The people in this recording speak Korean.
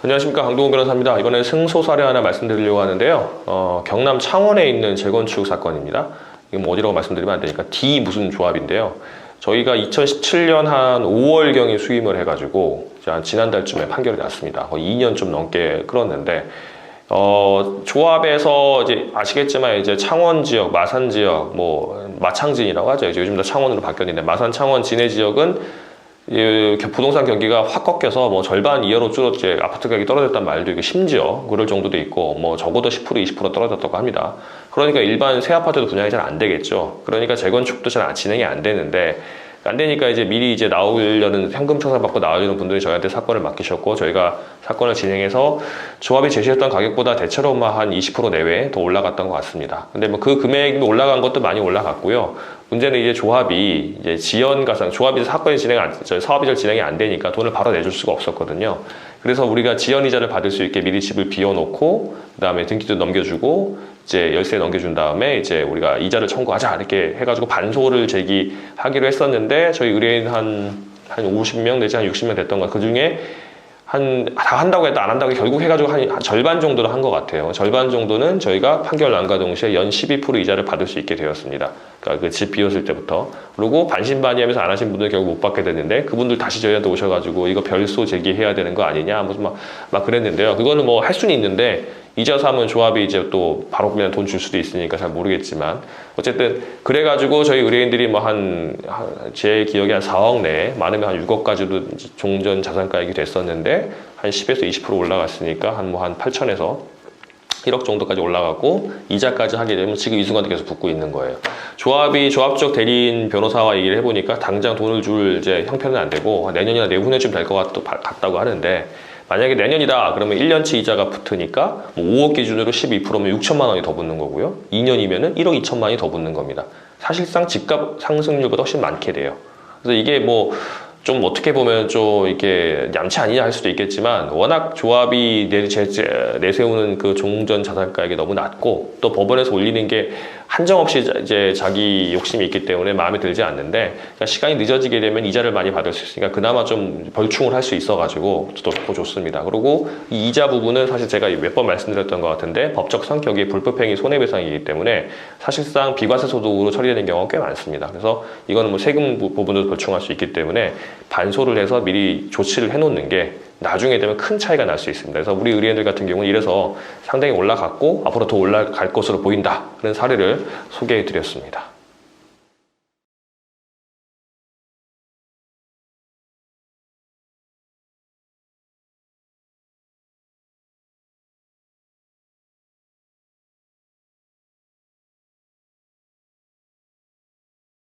안녕하십니까, 강동훈 변호사입니다. 이번에 승소 사례 하나 말씀드리려고 하는데요. 경남 창원에 있는 재건축 사건입니다. 이거 뭐 어디라고 말씀드리면 안 되니까 D 무슨 조합인데요. 저희가 2017년 한 5월경에 수임을 해가지고 한 지난달쯤에 판결이 났습니다. 거의 2년 좀 넘게 끌었는데 조합에서 이제 아시겠지만 이제 창원 지역, 마산 지역, 뭐 마창진이라고 하죠. 이제 요즘 다 창원으로 바뀌었는데 마산, 창원, 진해 지역은 부동산 경기가 확 꺾여서 뭐 절반 이하로 줄었지, 아파트 가격이 떨어졌단 말도 있고 심지어 그럴 정도도 있고 뭐 적어도 10% 20% 떨어졌다고 합니다. 그러니까 일반 새 아파트도 분양이 잘 안 되겠죠. 그러니까 재건축도 잘 진행이 안 되는데, 안 되니까 이제 미리 이제 나오려는 현금 청산 받고 나오려는 분들이 저희한테 사건을 맡기셨고, 저희가 사건을 진행해서 조합이 제시했던 가격보다 대체로 한 20% 내외 더 올라갔던 것 같습니다. 근데 뭐 그 금액이 올라간 것도 많이 올라갔고요. 문제는 이제 조합이 이제 지연 가상, 조합이 사건이 사업이 잘 진행이 안 되니까 돈을 바로 내줄 수가 없었거든요. 그래서 우리가 지연 이자를 받을 수 있게 미리 집을 비워놓고, 그다음에 등기도 넘겨주고, 이제 열쇠 넘겨준 다음에 이제 우리가 이자를 청구하자 이렇게 해가지고 반소를 제기하기로 했었는데, 저희 의뢰인 한 50명 내지 한 60명 됐던 것, 그 중에 다 한다고 했다 안 한다고 결국 해가지고 한 절반 정도는 한 것 같아요. 절반 정도는 저희가 판결 난과 동시에 연 12% 이자를 받을 수 있게 되었습니다. 그러니까 그 집 비웠을 때부터. 그리고 반신반의하면서 안 하신 분들 결국 못 받게 됐는데, 그분들 다시 저희한테 오셔가지고 이거 별소 제기해야 되는 거 아니냐 무슨 막 그랬는데요. 그거는 뭐 할 수는 있는데, 이자 사면 조합이 이제 또 바로 그냥 돈 줄 수도 있으니까 잘 모르겠지만, 어쨌든 그래가지고 저희 의뢰인들이 뭐 제 기억에 한 4억 내에, 많으면 한 6억까지도 종전 자산가액이 됐었는데, 한 10에서 20% 올라갔으니까 한 8천에서 1억 정도까지 올라가고, 이자까지 하게 되면 지금 이 순간도 계속 붙고 있는 거예요. 조합적 대리인 변호사와 얘기를 해보니까 당장 돈을 줄 이제 형편은 안 되고 내년이나 내후년쯤 될 것 같다고 하는데, 만약에 내년이다 그러면 1년치 이자가 붙으니까 뭐 5억 기준으로 12%면 6천만 원이 더 붙는 거고요. 2년이면은 1억 2천만 원이 더 붙는 겁니다. 사실상 집값 상승률보다 훨씬 많게 돼요. 그래서 이게 뭐 좀 어떻게 보면 좀 이게 얌체 아니냐 할 수도 있겠지만, 워낙 조합이 내세우는 그 종전 자산가액이 너무 낮고, 또 법원에서 올리는 게 한정없이 이제 자기 욕심이 있기 때문에 마음에 들지 않는데, 그러니까 시간이 늦어지게 되면 이자를 많이 받을 수 있으니까 그나마 좀 벌충을 할 수 있어가지고 더 좋습니다. 그리고 이 이자 부분은 사실 제가 몇 번 말씀드렸던 것 같은데, 법적 성격이 불법행위 손해배상이기 때문에 사실상 비과세 소득으로 처리되는 경우가 꽤 많습니다. 그래서 이거는 뭐 세금 부분도 벌충할 수 있기 때문에 반소를 해서 미리 조치를 해놓는 게 나중에 되면 큰 차이가 날 수 있습니다. 그래서 우리 의뢰인들 같은 경우는 이래서 상당히 올라갔고 앞으로 더 올라갈 것으로 보인다, 그런 사례를 소개해 드렸습니다.